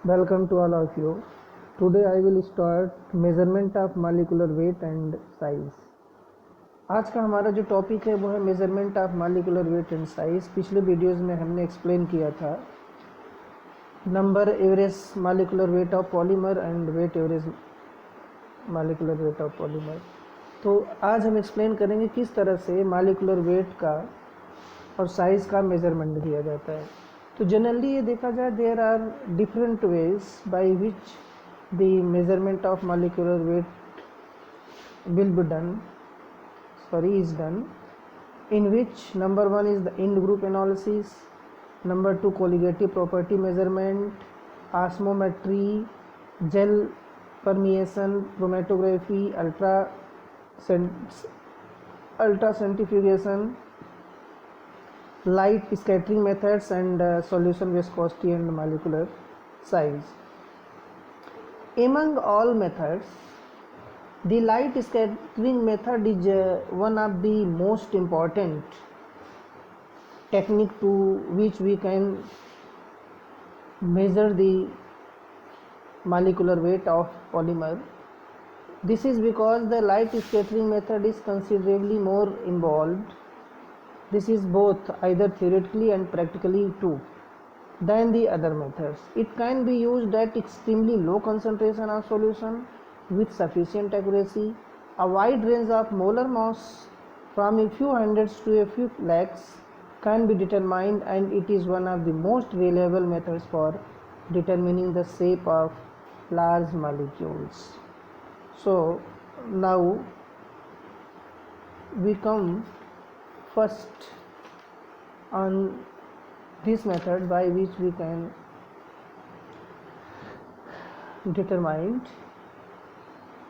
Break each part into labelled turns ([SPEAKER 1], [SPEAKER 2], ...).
[SPEAKER 1] Welcome to all of you. Today I will start measurement of molecular weight and size. आज का हमारा जो topic है वो है measurement of molecular weight and size. पिछले वीडियोस में हमने एक्सप्लेन किया था number average molecular weight of polymer and weight average molecular weight of polymer. तो आज हम एक्सप्लेन करेंगे किस तरह से मॉलिक्यूलर वेट का और साइज़ का मेज़रमेंट किया जाता है। तो जनरली ये देखा जाए there are different ways by which the measurement of molecular weight will be done is done, in which number one is the end group analysis, number two colligative property measurement, osmometry, gel permeation, chromatography, ultracentrifugation, light scattering methods, and solution viscosity and molecular size. Among all methods, the light scattering method is one of the most important technique to which we can measure the molecular weight of polymer. This is because the light scattering method is considerably more involved. This is both either theoretically and practically too than the other methods. It can be used at extremely low concentration of solution with sufficient accuracy. A wide range of molar mass from a few hundreds to a few lakhs can be determined, and it is one of the most reliable methods for determining the shape of large molecules. So now we come first on this method by which we can determine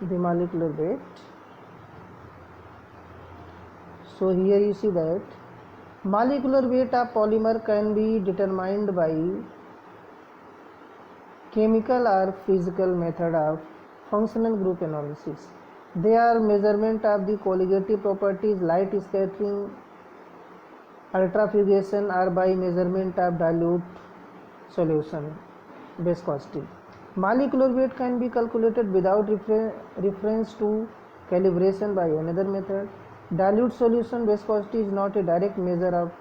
[SPEAKER 1] the molecular weight. So here you see that molecular weight of polymer can be determined by chemical or physical method of functional group analysis. They are measurement of the colligative properties, light scattering, ultrafugation, or by measurement of dilute solution viscosity. Molecular weight can be calculated without reference to calibration by another method. Dilute solution viscosity is not a direct measure of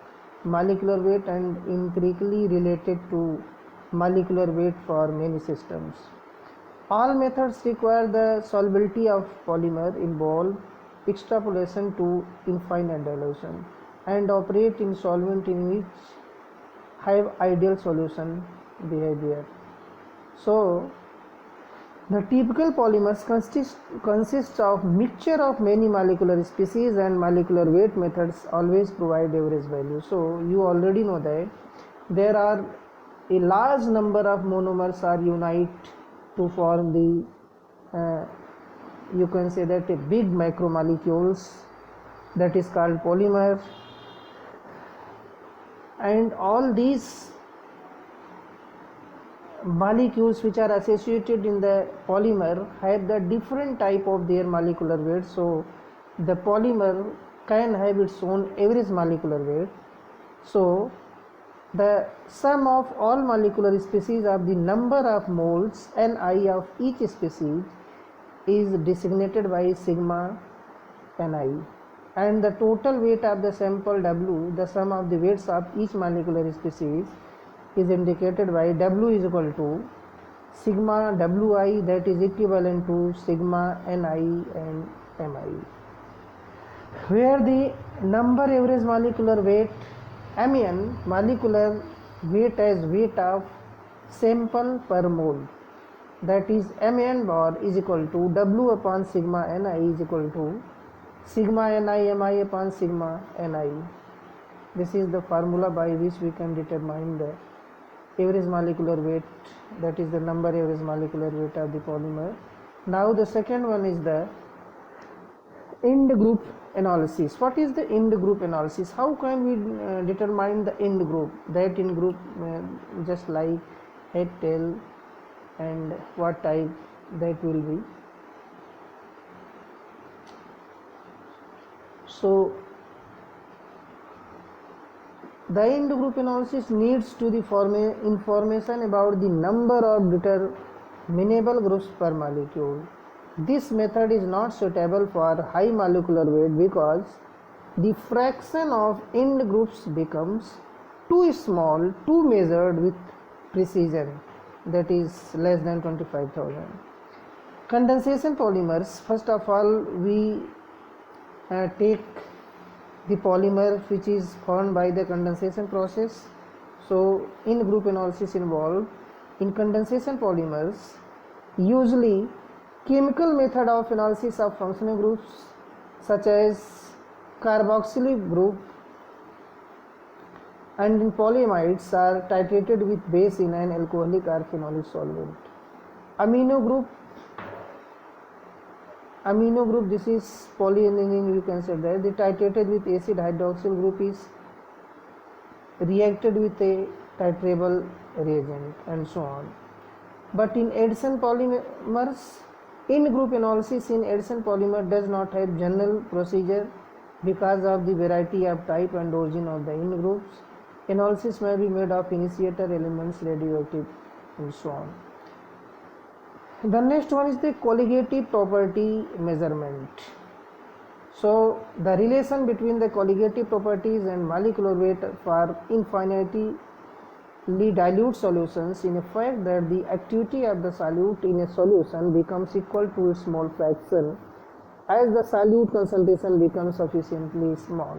[SPEAKER 1] molecular weight and empirically related to molecular weight for many systems. All methods require the solubility of polymer, involve extrapolation to infinite dilution, and operate in solvent in which have ideal solution behavior. So the typical polymers consist of mixture of many molecular species, and molecular weight methods always provide average value. So you already know that there are a large number of monomers are unite to form the you can say that a big macromolecules, that is called polymer, and all these molecules which are associated in the polymer have the different type of their molecular weight. So the polymer can have its own average molecular weight. So the sum of all molecular species of the number of moles Ni of each species is designated by sigma Ni, and the total weight of the sample W, the sum of the weights of each molecular species, is indicated by W is equal to sigma Wi, that is equivalent to sigma Ni and Mi, where the number average molecular weight Mn, molecular weight as weight of sample per mole, that is Mn bar is equal to W upon sigma Ni is equal to sigma Ni Mi upon sigma Ni. This is the formula by which we can determine the average molecular weight, that is the number average molecular weight of the polymer. Now the second one is the end group analysis. What is the end group analysis? How can we determine the end group? That end group just like head, tail, and what type that will be. So The end group analysis needs to the information about the number of determinable groups per molecule. This method is not suitable for high molecular weight because the fraction of end groups becomes too small to measured with precision, that is less than 25,000. Condensation polymers, first of all we take the polymer which is formed by the condensation process. So in group analysis involved in condensation polymers, usually chemical method of analysis of functional groups such as carboxylic group and in polyamides are titrated with base in an alcoholic or phenolic solvent. Amino group, this is polyaniline, you can say that the titrated with acid hydroxyl group is reacted with a titrable reagent and so on. But in addition polymers, in group analysis in addition polymer does not have general procedure because of the variety of type and origin of the in groups. Analysis may be made of initiator elements, radioactive and so on. The next one is the colligative property measurement. So the relation between the colligative properties and molecular weight for infinitely dilute solutions in a fact that the activity of the solute in a solution becomes equal to a small fraction as the solute concentration becomes sufficiently small.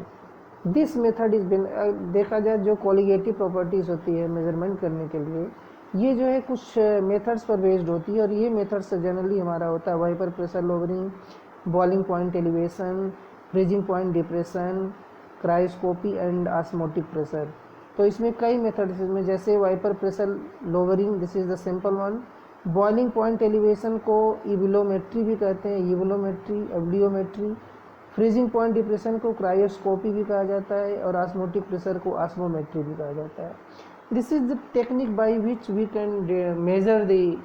[SPEAKER 1] This method is been देखा जाए जो colligative properties होती है measurement करने के लिए, ये जो है कुछ मेथड्स पर बेस्ड होती है और ये मेथड्स जनरली हमारा होता है vapour pressure lowering, boiling point elevation, freezing point depression, cryoscopy and osmotic pressure. तो इसमें कई मेथड्स में जैसे vapour pressure lowering, this is the simple one. Boiling point elevation को इवोलोमेट्री भी कहते हैं, ebulliometry, ebulliometry. Freezing point depression को क्रायोस्कोपी भी कहा जाता है और ऑस्मोटिक प्रेशर को ऑस्मोमेट्री भी कहा जाता है. This is the technique by which we can measure the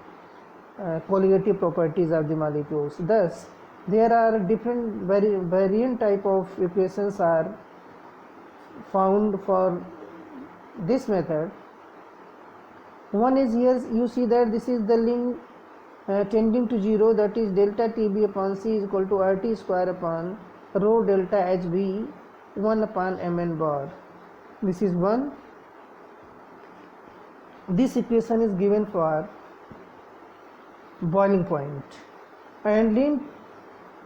[SPEAKER 1] colligative properties of the molecules. Thus, there are different variant type of equations are found for this method. One is here you see that this is the limit tending to 0, that is delta Tb upon C is equal to RT square upon rho delta Hb 1 upon Mn bar. This is one. This equation is given for boiling point, and limit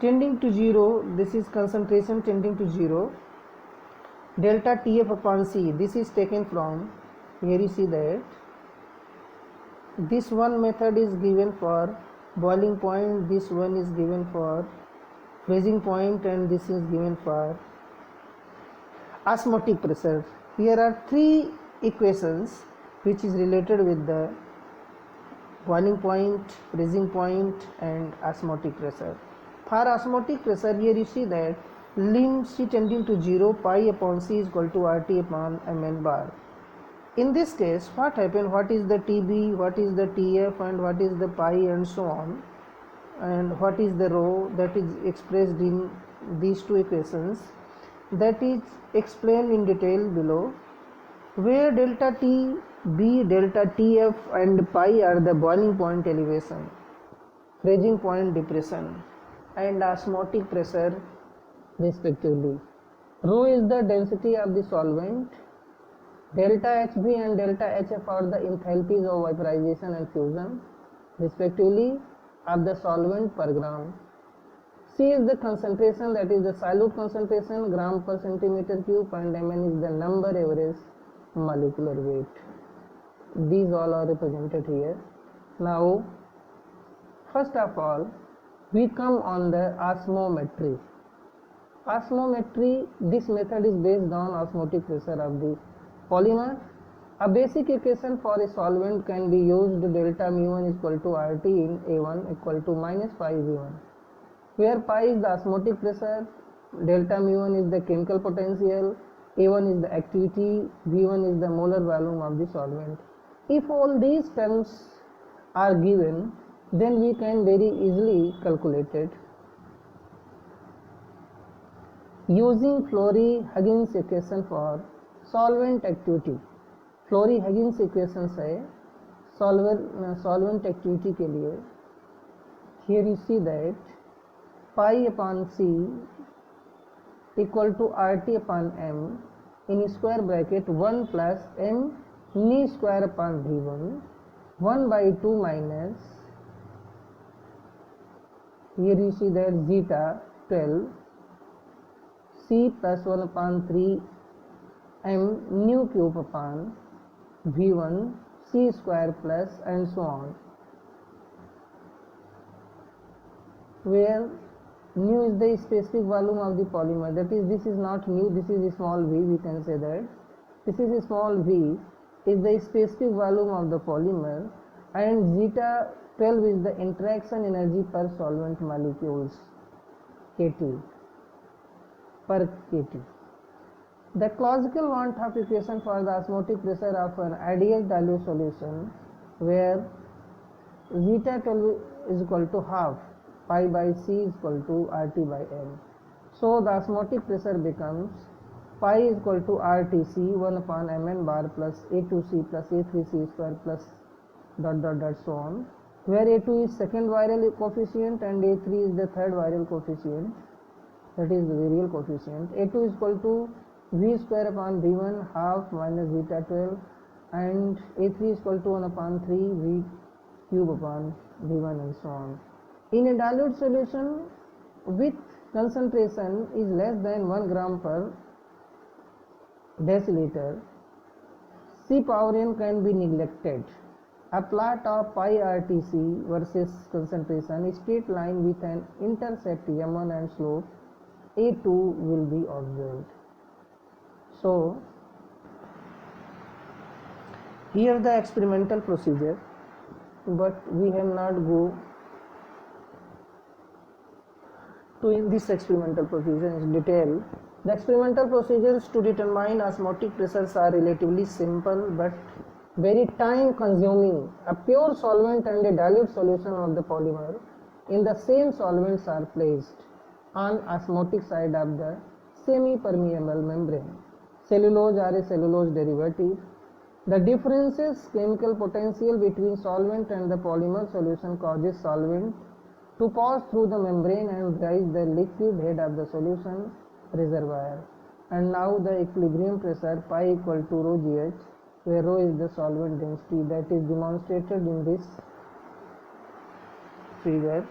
[SPEAKER 1] tending to 0, this is concentration tending to 0, delta Tf upon C, this is taken from here. You see that this one method is given for boiling point, this one is given for freezing point, and this is given for osmotic pressure. Here are three equations which is related with the boiling point, freezing point and osmotic pressure. For osmotic pressure, here you see that lim C tending to 0, pi upon C is equal to RT upon Mn bar. In this case, what happened, what is the Tb, what is the Tf and what is the pi and so on, and what is the rho, that is expressed in these two equations, that is explained in detail below, where delta T, B, delta Tf and pi are the boiling point elevation, freezing point depression and osmotic pressure respectively. Rho is the density of the solvent, delta Hb and delta Hf are the enthalpies of vaporization and fusion respectively of the solvent per gram. C is the concentration, that is the solute concentration gram per centimeter cube, and Mn is the number average molecular weight. These all are represented here. Now first of all we come on the osmometry. Osmometry, this method is based on osmotic pressure of the polymer. A basic equation for a solvent can be used, delta mu1 is equal to RT in A1 equal to minus pi V1, where pi is the osmotic pressure, delta mu1 is the chemical potential, A1 is the activity, V1 is the molar volume of the solvent. If all these terms are given, then we can very easily calculate it. Using Florey-Huggins equation for solvent activity, Flory Huggins equations है solvent activity के लिए. Here you see that pi upon c equal to R T upon M in square bracket 1 plus M नी square upon V1 1/2 minus, here you see that zeta 12 c plus 1 upon 3 m nu cube upon V1 c square plus and so on, where nu is the specific volume of the polymer, that is this is not nu, this is small v, we can say that this is small v is the specific volume of the polymer, and zeta 12 is the interaction energy per solvent molecules kT per kT. The classical Van 't Hoff equation for the osmotic pressure of an ideal dilute solution, where zeta 12 is equal to half pi by c is equal to RT by m. So the osmotic pressure becomes pi is equal to RTC 1 upon mn bar plus A2C plus A3C square plus dot dot dot so on, where A2 is second viral coefficient and A3 is the third viral coefficient, that is the virial coefficient. A2 is equal to V square upon V1 half minus zeta 12, and A3 is equal to 1 upon 3 V cube upon V1 and so on. In a dilute solution with concentration is less than 1 gram per deciliter, C power n can be neglected. A plot of pi RTC versus concentration straight line with an intercept m1 and slope A2 will be observed. So here the experimental procedure, but we have not go to in this experimental procedure in detail. The experimental procedures to determine osmotic pressures are relatively simple but very time consuming. A pure solvent and a dilute solution of the polymer in the same solvents are placed on osmotic side of the semi-permeable membrane. Cellulose or a cellulose derivative. The differences chemical potential between solvent and the polymer solution causes solvent to pass through the membrane and rise the liquid head of the solution reservoir. And now the equilibrium pressure pi equal to rho gh, where rho is the solvent density, that is demonstrated in this figure.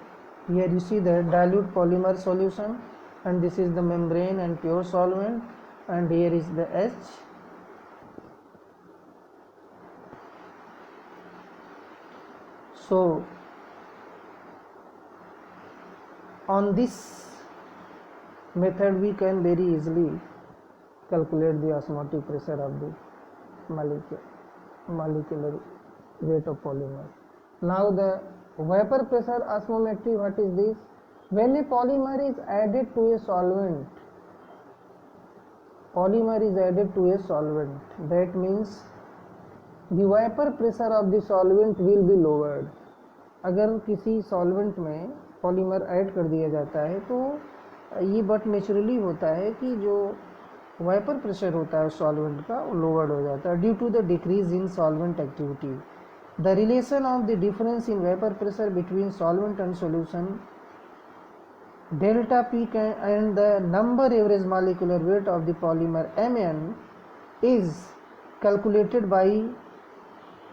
[SPEAKER 1] Here you see the dilute polymer solution, and this is the membrane and pure solvent, and here is the H. So on this method we can very easily calculate the osmotic pressure of the molecular weight of polymer. Now the vapor pressure osmometry, what is this? When a polymer is added to a solvent, that means the vapor pressure of the solvent will be lowered. अगर किसी solvent में polymer add कर दिया जाता है तो ये but naturally होता है कि जो वाइपर प्रेशर होता है सॉल्वेंट का वो लोवर्ड हो जाता है due to the decrease in solvent activity. The relation of the difference in vapour pressure between solvent and solution delta P and the number average molecular weight of the polymer Mn is calculated by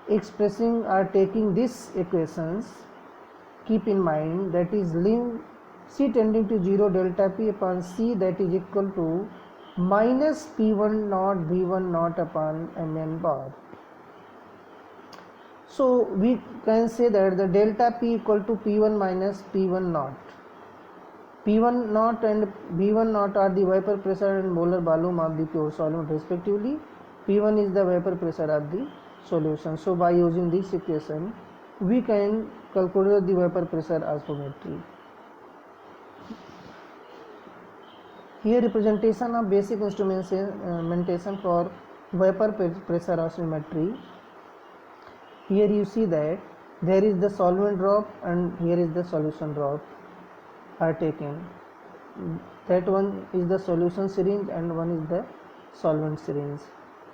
[SPEAKER 1] expressing or taking these equations. Keep in mind that is lim C tending to 0 delta P upon C, that is equal to minus P1 naught V1 naught upon Mn bar. So we can say that the delta P equal to P1 minus P1 naught. P1 naught and V1 naught are the vapor pressure and molar volume of the pure solvent respectively. P1 is the vapor pressure of the solution. So by using this equation we can calculate the vapor pressure osmometry. Here representation of basic instrumentation for vapor pressure osmometry. Here you see that there is the solvent drop and here is the solution drop are taken. That one is the solution syringe and one is the solvent syringe.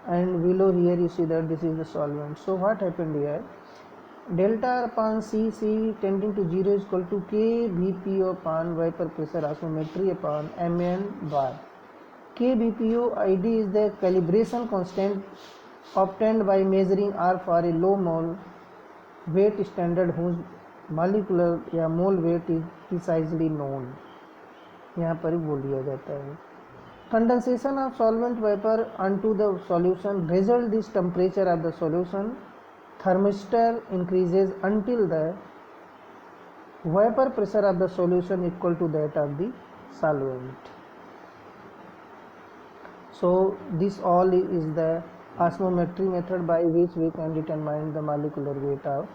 [SPEAKER 1] and below here you see that this is the solvent. So what happened here, delta upon C tending to 0 is equal to K BPO upon vapor pressure osmometry upon Mn bar. K BPO ID is the calibration constant obtained by measuring R for a low mole weight standard whose molecular या मोल wait is precisely known, यहाँ पर ही बोल दिया जाता है. Condensation of solvent vapor onto the solution result this temperature of the solution. Thermistor increases until the vapor pressure of the solution equal to that of the solvent. So this all is the osmometry method by which we can determine the molecular weight of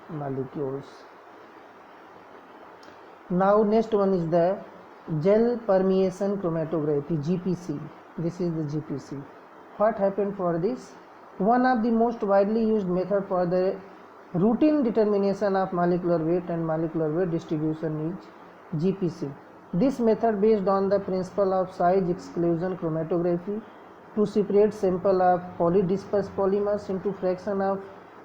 [SPEAKER 1] molecules. Now next one is the gel permeation chromatography, GPC. This is the GPC. What happened for this? One of the most widely used method for the routine determination of molecular weight and molecular weight distribution is GPC. This method based on the principle of size exclusion chromatography to separate sample of polydispersed polymers into fraction of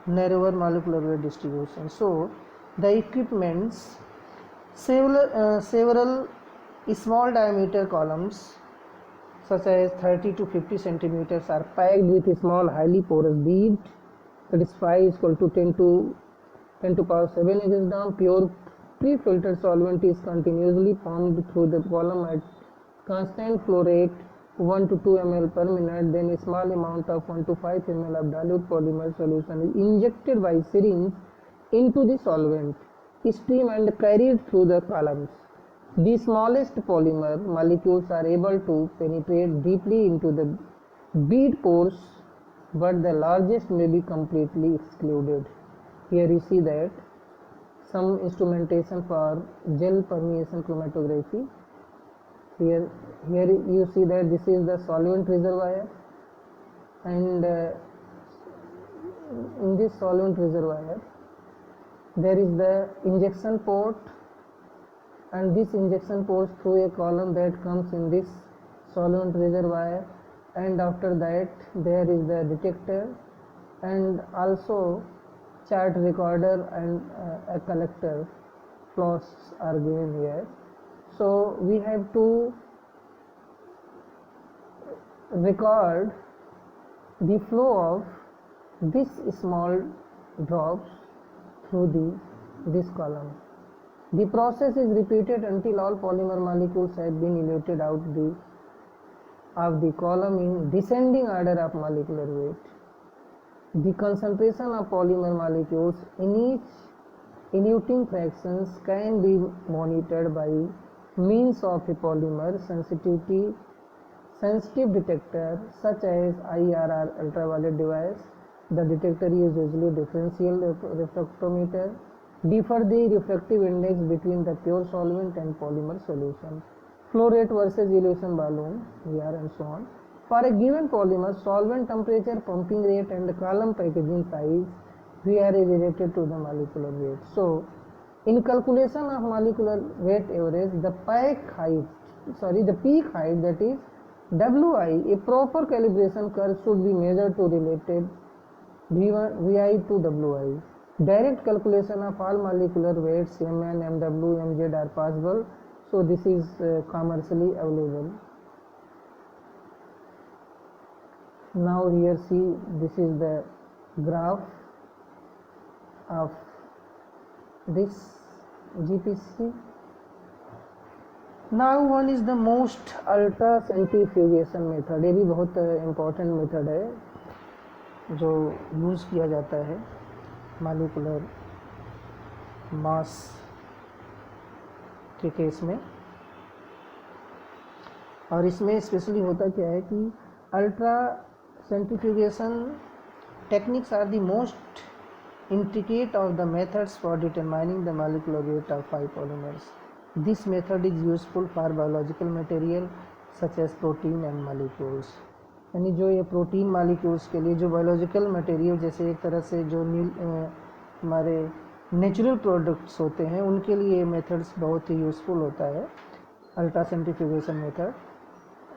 [SPEAKER 1] narrower molecular weight distribution. So the equipments, several small diameter columns such as 30 to 50 centimeters are packed with a small highly porous bead, that is phi is equal to 10 to power 7 inches down. Pure pre-filtered solvent is continuously pumped through the column at constant flow rate 1 to 2 ml per minute. Then a small amount of 1 to 5 ml of dilute polymer solution is injected by syringe into the solvent stream and carried through the columns. The smallest polymer molecules are able to penetrate deeply into the bead pores, but the largest may be completely excluded. Here you see that some instrumentation for gel permeation chromatography. Here you see that this is the solvent reservoir, and in this solvent reservoir there is the injection port, and this injection port through a column that comes in this solvent reservoir, and after that there is the detector and also chart recorder and a collector flasks are given here. So we have to record the flow of this small drops through this column. The process is repeated until all polymer molecules have been eluted out of the column in descending order of molecular weight. The concentration of polymer molecules in each eluting fractions can be monitored by means of a polymer sensitive detector such as IRR ultraviolet device. The detector is usually differential refractometer. Differ the refractive index between the pure solvent and polymer solution. Flow rate versus elution balloon here and so on. For a given polymer, solvent temperature, pumping rate and column packaging size here is related to the molecular weight. So in calculation of molecular weight average, the peak height, that is Wi, a proper calibration curve should be measured to related Vi to Wi. Direct calculation of all molecular weights Mn, Mw, Mz are possible. So this is commercially available. Now here see, this is the graph of this GPC. Now one is the most ultra centrifugation method. ये भी बहुत important method है जो use किया जाता है molecular mass के case में, और इसमें स्पेशली होता क्या है कि ultra centrifugation techniques are the most intricate of the methods for determining the molecular weight of 5 polymers. This method is useful for biological material such as protein and molecules. यानी जो ये प्रोटीन मालिक्यूल्स के लिए, जो biological material जैसे एक तरह से जो हमारे नेचुरल प्रोडक्ट्स होते हैं, उनके लिए ये मेथड्स बहुत ही यूज़फुल होता है अल्ट्रा सेंट्रीफ्यूगेशन मेथड.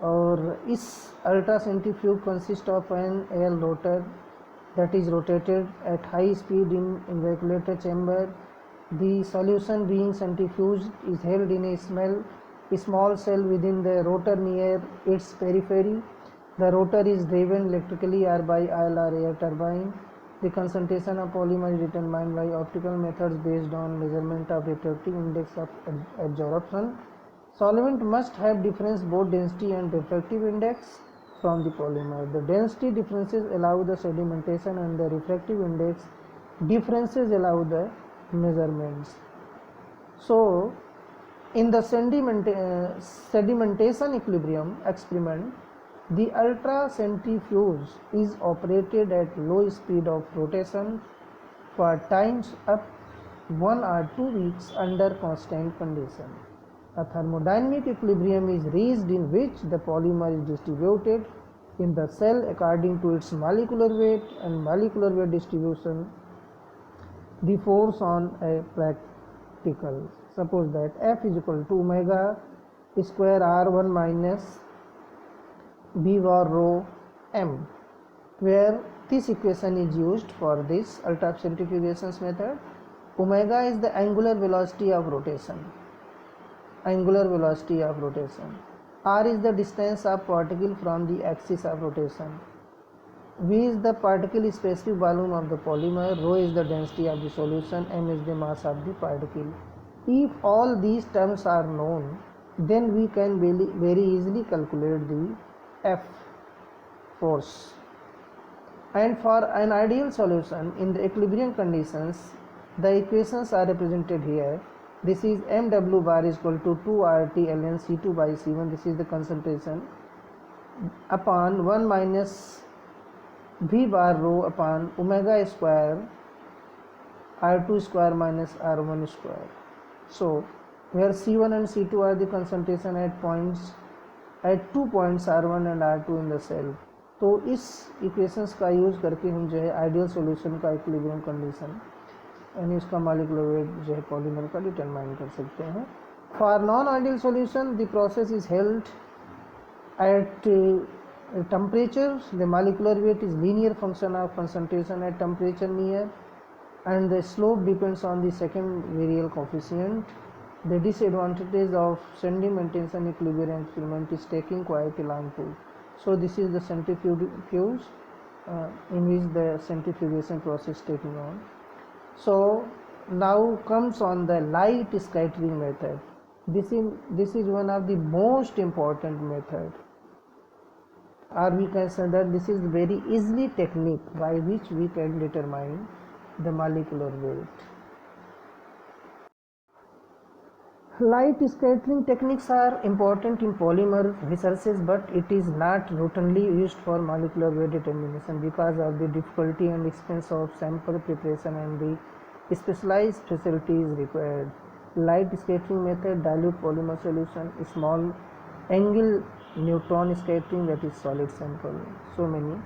[SPEAKER 1] और इस ultra centrifuge consist of an air rotor that is rotated at high speed in regulator chamber. The solution being centrifuged is held in a small cell within the rotor near its periphery. The rotor is driven electrically or by oil or air turbine. The concentration of polymer is determined by optical methods based on measurement of refractive index of absorption. Solvent must have difference both density and refractive index from the polymer. The density differences allow the sedimentation and the refractive index differences allow the measurements. So in the sedimentation equilibrium experiment, the ultracentrifuge is operated at low speed of rotation for times up 1 or 2 weeks under constant condition. A thermodynamic equilibrium is reached in which the polymer is distributed in the cell according to its molecular weight and molecular weight distribution. The force on a particle, suppose that F is equal to omega square R1 minus B var rho m, where this equation is used for this ultracentrifugation method. Omega is the angular velocity of rotation. R is the distance of particle from the axis of rotation. V is the particle specific volume of the polymer. Rho is the density of the solution. M is the mass of the particle. If all these terms are known, then we can very easily calculate the F force. And for an ideal solution in the equilibrium conditions, the equations are represented here. This is mw bar is equal to 2RT ln C2 by C1. This is the concentration upon 1 minus V bar rho upon omega square R2 square minus R1 square. So where C1 and C2 are the concentration at 2 points R1 and R2 in the cell. तो इस equations का use करके हम जो है ideal solution का equilibrium condition यानी उसका मॉलिक्यूलर वेट जो है पॉलीमर का डिटरमाइन कर सकते हैं. For non ideal solution the process is held at temperature. The molecular weight is linear function of concentration at temperature near, and the slope depends on the second virial coefficient. The disadvantages of sedimentation equilibrium experiment is taking quite a long time. So this is the centrifuge in which the centrifugation process taking on. So now comes on the light scattering method. This is one of the most important method, or we can say that this is very easily technique by which we can determine the molecular weight. Light scattering techniques are important in polymer researches, but it is not routinely used for molecular weight determination because of the difficulty and expense of sample preparation and the specialized facilities required. Light scattering method, dilute polymer solution, small angle neutron scattering, that is solid sample, so many.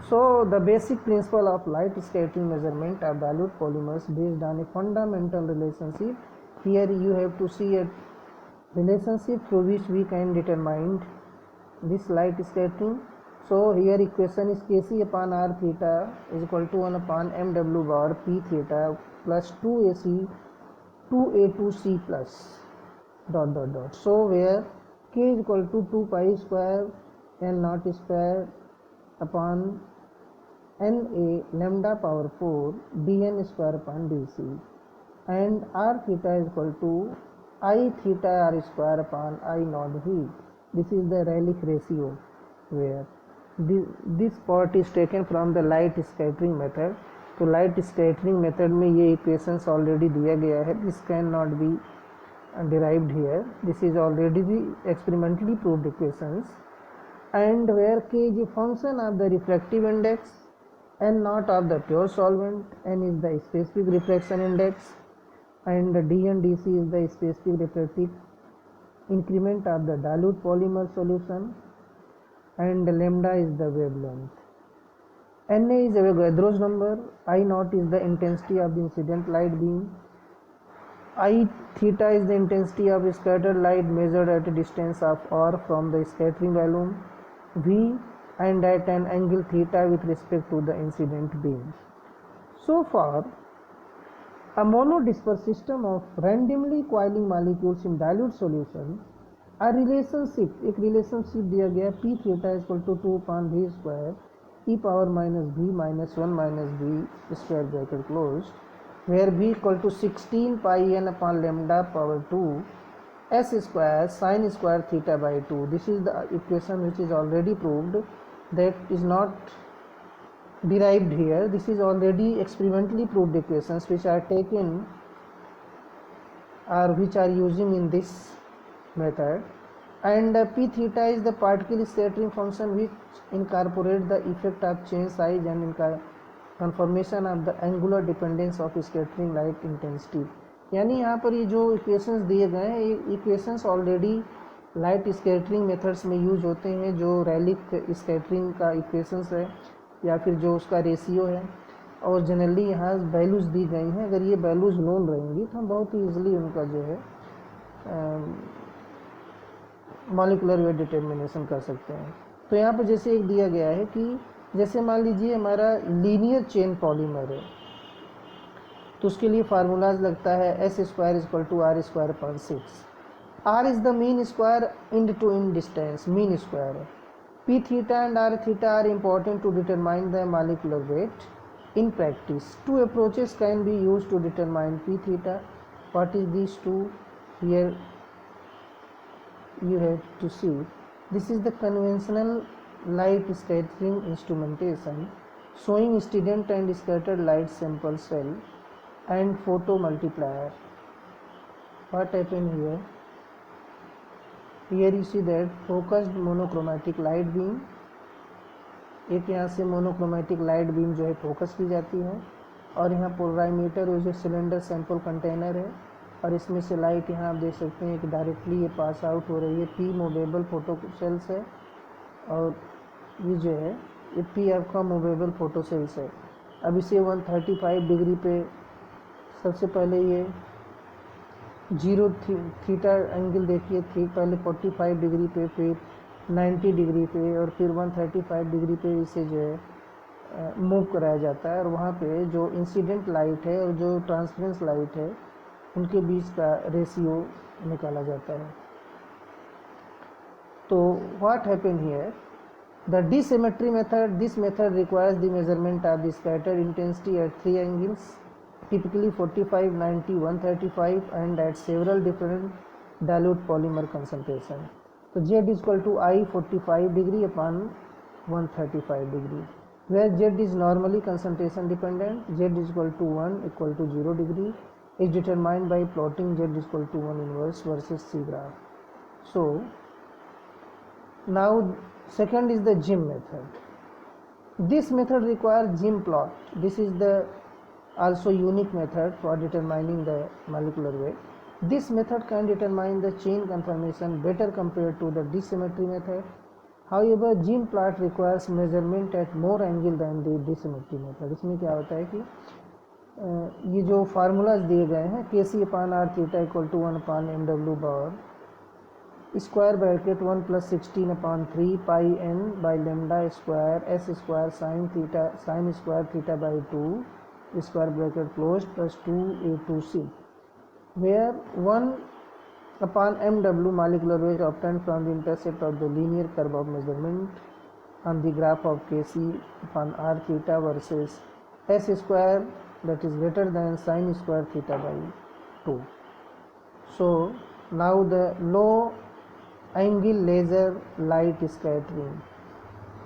[SPEAKER 1] So the basic principle of light scattering measurement of dilute polymers based on a fundamental relationship. Here you have to see a relationship through which we can determine this light scattering. So here equation is Kc upon r theta is equal to 1 upon mw bar p theta plus 2ac 2a2c plus dot dot dot. So where k is equal to 2 pi square n naught square upon na lambda power 4 dn square upon dc, and r theta is equal to I theta r square upon I naught v. This is the Rayleigh ratio, where this part is taken from the light scattering method. तो light scattering method में ये equations already दिया गया है. This can not be derived here. This is already the experimentally proved equations, and where k is a function of the refractive index and not of the pure solvent. N is the specific refraction index, and d and dc is the specific refractive increment of the dilute polymer solution, and lambda is the wavelength. Na is Avogadro's number. I naught is the intensity of the incident light beam, I theta is the intensity of scattered light measured at a distance of r from the scattering volume V and at an angle theta with respect to the incident beam. So far, a monodisperse system of randomly coiling molecules in dilute solution, a relationship, एक relationship दिया गया p theta is equal to 2 upon v square e power minus v minus 1 minus v square bracket closed, where v equal to 16 pi n upon lambda power 2 s square sin square theta by 2. This is the equation which is already proved, that is not derived here. This is already experimentally proved equations which are taken or which are using in this method, and p theta is the particle scattering function which incorporate the effect of change size and confirmation of the angular dependence of scattering light intensity. यानी यहाँ पर ये जो equations दिए गए हैं, ये equations already light scattering methods में यूज होते हैं, जो रैलिक स्कैटरिंग का इक्वेशंस है या फिर जो उसका रेशियो है, और जनरली यहाँ वैल्यूज़ दी गई हैं. अगर ये वैल्यूज़ नोन रहेंगी तो हम बहुत ही ईजिली उनका जो है मॉलिकुलर वेट डिटर्मिनेशन कर सकते हैं. तो यहाँ पर जैसे एक दिया गया है कि जैसे मान लीजिए हमारा लीनियर चेन पॉलीमर है, तो उसके लिए फार्मूलाज लगता है S square equal to R square upon 6. R is the mean square end to end distance, mean square है. P theta and R theta are important to determine the molecular weight. In practice, two approaches can be used to determine P theta. What is these two? Here you have to see. This is the conventional light scattering instrumentation showing incident and scattered light sample cell and photo multiplier. What happened here? Here you see that focused monochromatic light beam, एक यहाँ से monochromatic light beam जो है focus की जाती है, और यहाँ पोलराइमीटर जो सिलेंडर सैंपल कंटेनर है, और इसमें से लाइट यहाँ आप देख सकते हैं कि डायरेक्टली ये पास आउट हो रही है. पी मूवेबल फोटो सेल्स है, और ये जो है ये पी आपका मूवेबल फोटो सेल्स है. अब इसे 135 डिग्री पे सबसे पहले ये 0 थीटा एंगल देखिए, ठीक पहले 45 डिग्री पे, फिर 90 डिग्री पे, और फिर 135 डिग्री पे इसे जो है मूव कराया जाता है, और वहाँ पे जो इंसिडेंट लाइट है और जो ट्रांसपेरेंस लाइट है उनके बीच का रेशियो निकाला जाता है. तो what happen here, the dissymmetry method, this method requires the measurement of the scatter intensity at 3 angles, typically 45, 90, 135 and at several different dilute polymer concentration. So Z is equal to I 45 degree upon 135 degree, where Z is normally concentration dependent. Z is equal to 1 equal to 0 degree is determined by plotting Z is equal to 1 inverse versus C graph. So now second is the Jim method. This method requires Jim plot. This is the also unique method for determining the molecular weight. This method can determine the chain conformation better compared to the dissymmetry method. However, Jim plot requires measurement at more angle than the dissymmetry method. इसमें क्या होता है कि ये जो formulas दिए गए हैं, Kc upon R theta equal to 1 upon M W bar square bracket 1 plus 16 upon 3 pi N by lambda square S square sine theta sine square theta by 2 square bracket closed plus 2a2c, where 1 upon mw molecular weight obtained from the intercept of the linear curve of measurement on the graph of Kc upon r theta versus s square that is greater than sin square theta by 2. So now the low angle laser light scattering.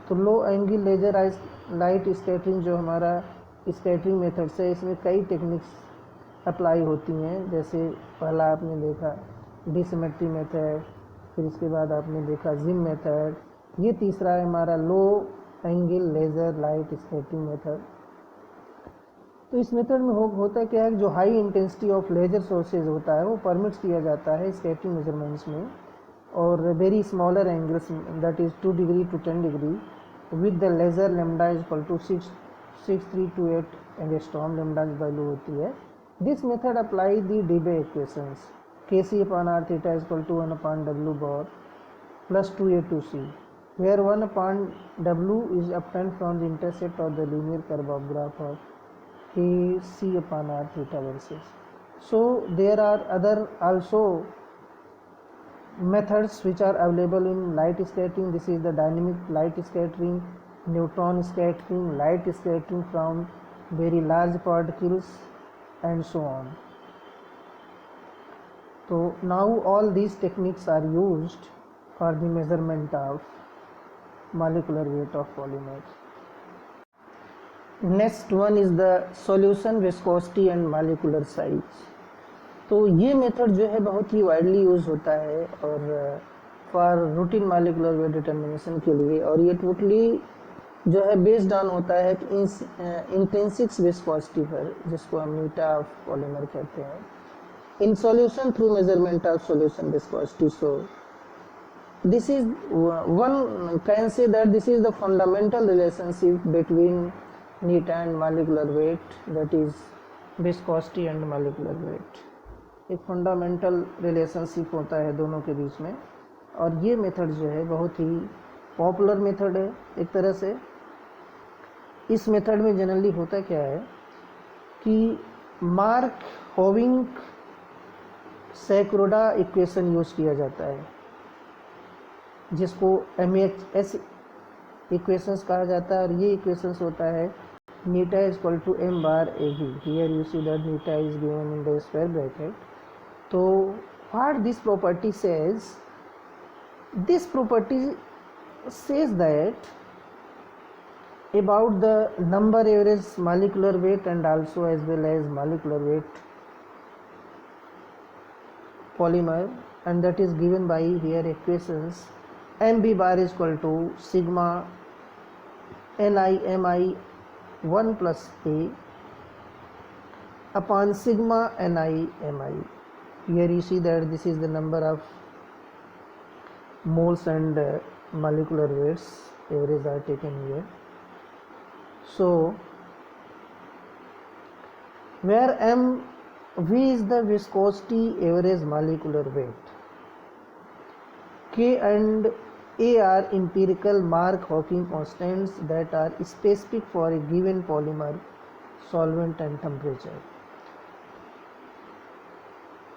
[SPEAKER 1] तो लो angle laser light scattering जो हमारा scattering methods है, इसमें कई techniques apply होती हैं. जैसे पहला आपने देखा डिसिमेट्री मेथड, फिर इसके बाद आपने देखा जिम मेथड, ये तीसरा है हमारा low angle laser light scattering method. तो इस मेथड में होता क्या है, जो high intensity of laser sources होता है वो परमिट्स किया जाता है स्कैटरिंग मेजरमेंट्स में, और very smaller angles that is 2 degree to 10 degree with the laser lambda is equal to 6328 angstrom lambda की वैल्यू होती है. This method apply the Debye equations. Kc upon r theta is equal to 1 upon w bar plus 2a to c, where 1 upon w is obtained from the intercept of the linear curve of graph of Kc upon r theta versus. So there are other also methods which are available in light scattering. This is the dynamic light scattering, neutron scattering, light scattering from very large particles, and so on. So now all these techniques are used for the measurement of molecular weight of polymers. Next one is the solution viscosity and molecular size. तो ये method जो है बहुत ही widely use होता है और for routine molecular weight determination के लिए, और ये टोटली जो है बेस्ड ऑन होता है इंट्रिंसिक विस्कोसिटी पर, जिसको हम मीटा ऑफ पॉलीमर कहते हैं, in solution through measurement of solution viscosity. So this is one can say that this is the fundamental relationship between neta and molecular weight, that is viscosity and molecular weight. एक fundamental relationship होता है दोनों के बीच में, और ये method जो है बहुत ही पॉपुलर मेथड है एक तरह से. इस मेथड में जनरली होता क्या है कि मार्क होविंग सैक्रोडा इक्वेशन यूज किया जाता है, जिसको MHS इक्वेशंस कहा जाता है, और ये इक्वेशंस होता है नीटा is equal to m bar AB. Here you see that नीटा is given in the square bracket. तो what this property says, this property says that about the number average molecular weight and also as well as molecular weight polymer, and that is given by here equations mb bar is equal to sigma ni mi 1 plus a upon sigma ni mi. Here you see that this is the number of moles and molecular weights average are taken here. So where V is the viscosity average molecular weight, K and A are empirical Mark-Hawking constants that are specific for a given polymer, solvent and temperature.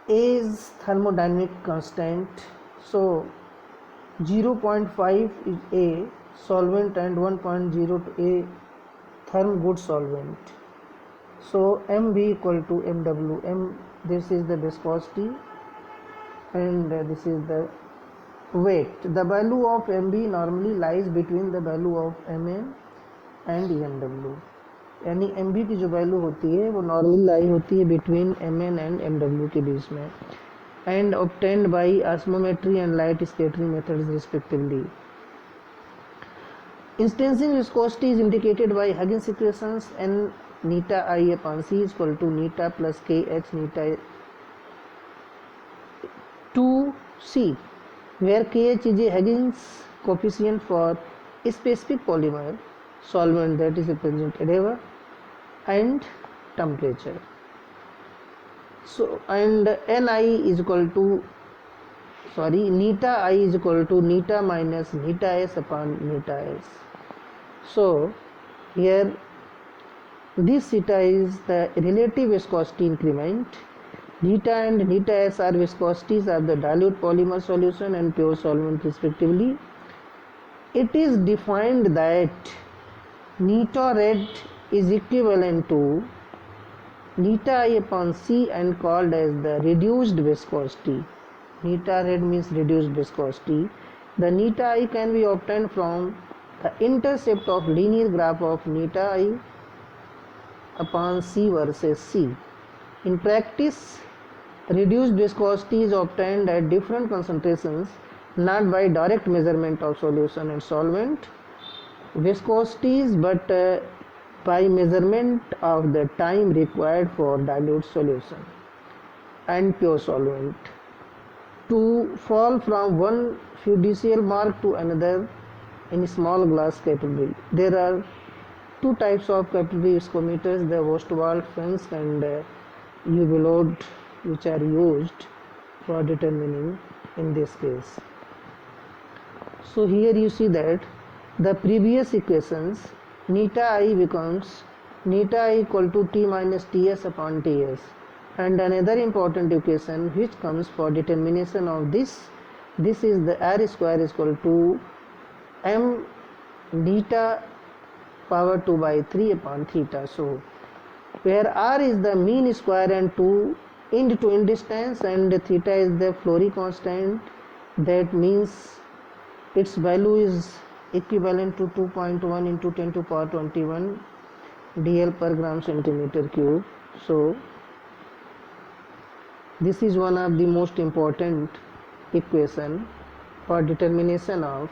[SPEAKER 1] A is thermodynamic constant, so 0.5 is A solvent and 1.0 to A therm good solvent. So mv equal to mw. This is the viscosity and this is the weight. The value of mv normally lies between the value of mn and mw. यानी mv की जो value होती है वो normally लाई होती है between mn and mw के बीच में, and obtained by osmometry and light scattering methods respectively. Intrinsic viscosity is indicated by Huggins equations, and neta I upon C is equal to neta plus kh neta 2c, where kh is a Huggins coefficient for a specific polymer, solvent that is represented here, and temperature. So and ni is equal to neta I is equal to neta minus neta s upon neta s. So here this theta is the relative viscosity increment. Neta and neta s are viscosities of the dilute polymer solution and pure solvent respectively. It is defined that neta red is equivalent to neta I upon C and called as the reduced viscosity. Neta red means reduced viscosity. The neta I can be obtained from the intercept of linear graph of neta I upon C versus C. In practice, reduced viscosity is obtained at different concentrations, not by direct measurement of solution and solvent viscosities, but by measurement of the time required for dilute solution and pure solvent to fall from one fiducial mark to another in small glass capillary. There are two types of capillary viscometers, the Ostwald, French and UV load which are used for determining in this case. So here you see that the previous equations, neta I becomes neta I equal to T minus Ts upon Ts, and another important equation which comes for determination of this is the R square is equal to m neta power 2 by 3 upon theta. So where R is the mean square and 2 end to end distance and theta is the Flory constant, that means its value is equivalent to 2.1 into 10 to power 21 dl per gram centimeter cube. So this is one of the most important equation for determination of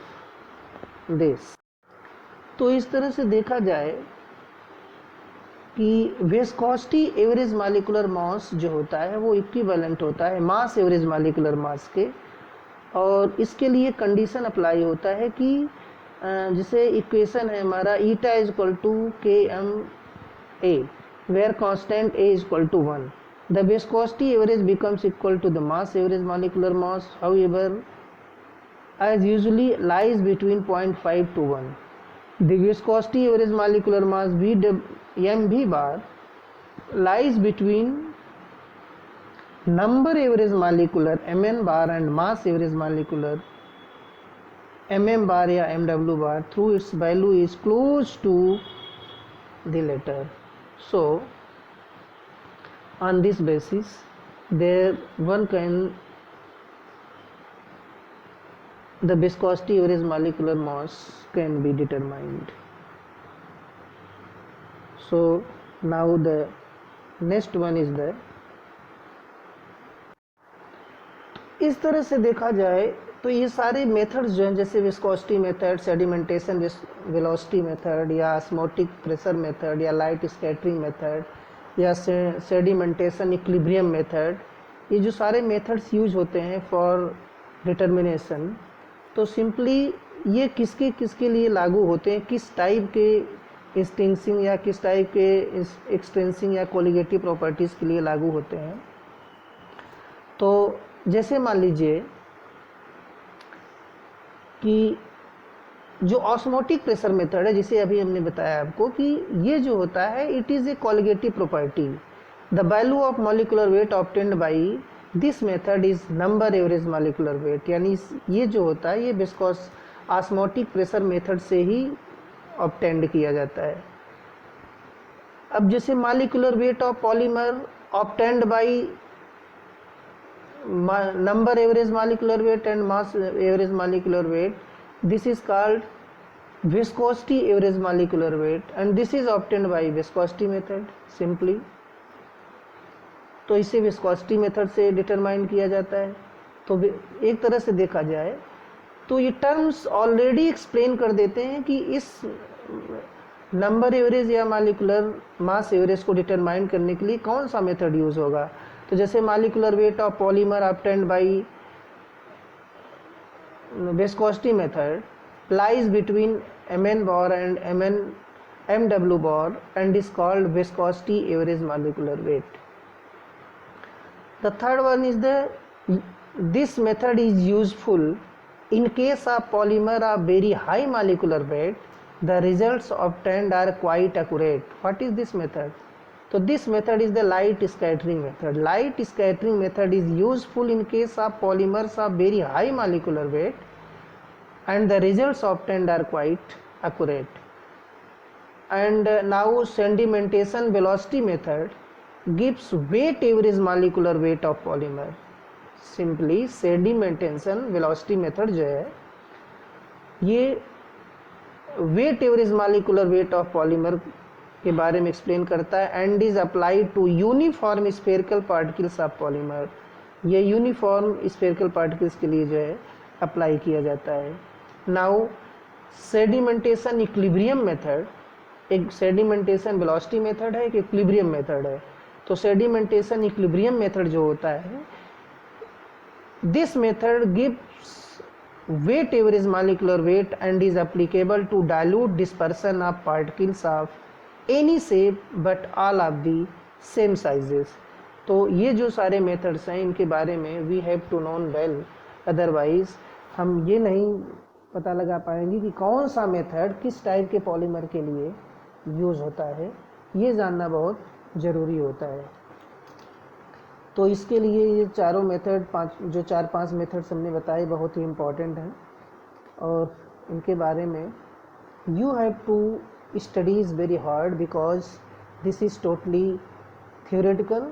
[SPEAKER 1] this. तो इस तरह से देखा जाए कि viscosity average molecular मास जो होता है वो इक्विवेलेंट होता है मास एवरेज मॉलिक्यूलर मास के, और इसके लिए कंडीशन अप्लाई होता है कि जैसे इक्वेशन है हमारा eta is equal to K M A where constant A is equal to 1, the viscosity average becomes equal to the mass average molecular mass, however as usually lies between 0.5 to 1. The viscosity average molecular mass mv bar lies between number average molecular mn bar and mass average molecular mm bar या mw bar through its value is close to the latter. So on this basis there one can the viscosity average molecular mass can be determined. So now the next one is the, इस तरह से देखा जाए तो ये सारे methods जो हैं जैसे viscosity method, sedimentation velocity method या ऑस्मोटिक प्रेशर मेथड या लाइट स्कैटरिंग मेथड या सेडिमेंटेशन इक्विलिब्रियम मेथड, ये जो सारे मेथड्स यूज होते हैं फॉर डिटर्मिनेशन, तो सिंपली ये किसके लिए लागू होते हैं, किस टाइप के इंस्टेंसिंग या किस टाइप के एक्सटेंसिंग या कोलिगेटिव प्रॉपर्टीज़ के लिए लागू होते हैं। तो जैसे मान लीजिए कि जो ऑस्मोटिक प्रेशर मेथड है, जिसे अभी हमने बताया आपको कि ये जो होता है it is a colligative property, the value of molecular wait obtained by this method is number average molecular wait, यानी ये जो होता है ये विस्कोस ऑस्मोटिक प्रेशर मेथड से ही ऑब्टेंड किया जाता है। अब जैसे molecular weight of polymer obtained by number average molecular weight and mass average molecular wait, this is called viscosity average molecular weight and this is obtained bye viscosity method simply. तो इसे viscosity method से determine किया जाता है। तो एक तरह से देखा जाए तो ये टर्म्स ऑलरेडी एक्सप्लेन कर देते हैं कि इस नंबर एवरेज या मॉलिक्यूलर मास एवरेज को डिटरमाइन करने के लिए कौन सा मेथड यूज होगा। तो जैसे molecular weight of polymer obtained by viscosity method lies between mn bar and mw bar and is called viscosity average molecular weight. The third one is this method is useful in case of polymer of very high molecular weight. The results obtained are quite accurate. What is this method? So this method is the light scattering method. Light scattering method is useful in case of polymers of very high molecular weight and the results obtained are quite accurate. And now sedimentation velocity method gives weight average molecular weight of polymer. Simply sedimentation velocity method जो है ये weight average molecular weight of polymer के बारे में explain करता है and is applied to uniform spherical particles of polymer. ये uniform spherical particles के लिए जो है अप्लाई किया जाता है। नाउ सेडिमेंटेशन इक्विलिब्रियम मेथड, एक सेडिमेंटेशन वेलोसिटी मेथड है, एक इक्विलिब्रियम मेथड है। तो सेडिमेंटेशन इक्विलिब्रियम मेथड जो होता है, this method gives weight average molecular weight and is applicable to dilute dispersion of particles of any shape but all of the same sizes. तो ये जो सारे मेथड्स हैं इनके बारे में we have to known well, otherwise हम ये नहीं पता लगा पाएंगे कि कौन सा मेथड किस टाइप के पॉलीमर के लिए यूज़ होता है, ये जानना बहुत ज़रूरी होता है। तो इसके लिए ये चारों मेथड जो 4-5 मेथड्स हमने बताए बहुत ही इम्पॉर्टेंट हैं, और इनके बारे में you have to studies very hard because this is totally theoretical,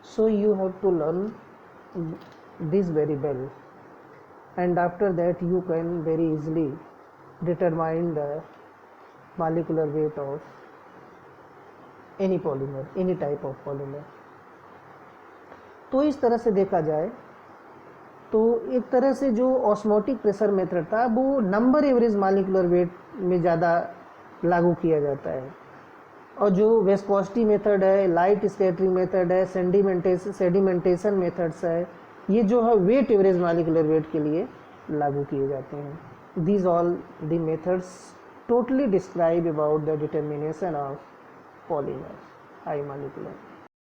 [SPEAKER 1] so you have to learn this very well, and after that you can very easily determine the molecular weight of any polymer, any type of polymer. तो इस तरह से देखा जाए तो एक तरह से जो ऑस्मोटिक प्रेशर मेथड था वो नंबर एवरेज मॉलिक्यूलर वेट में ज़्यादा लागू किया जाता है, और जो विस्कोसिटी मेथड है, लाइट स्कैटरिंग मेथड है, सेडिमेंटेशन मेथड्स है, ये जो है वेट एवरेज मॉलिक्यूलर वेट के लिए लागू किए जाते हैं। These all the methods totally describe about the determination of polymer high molecular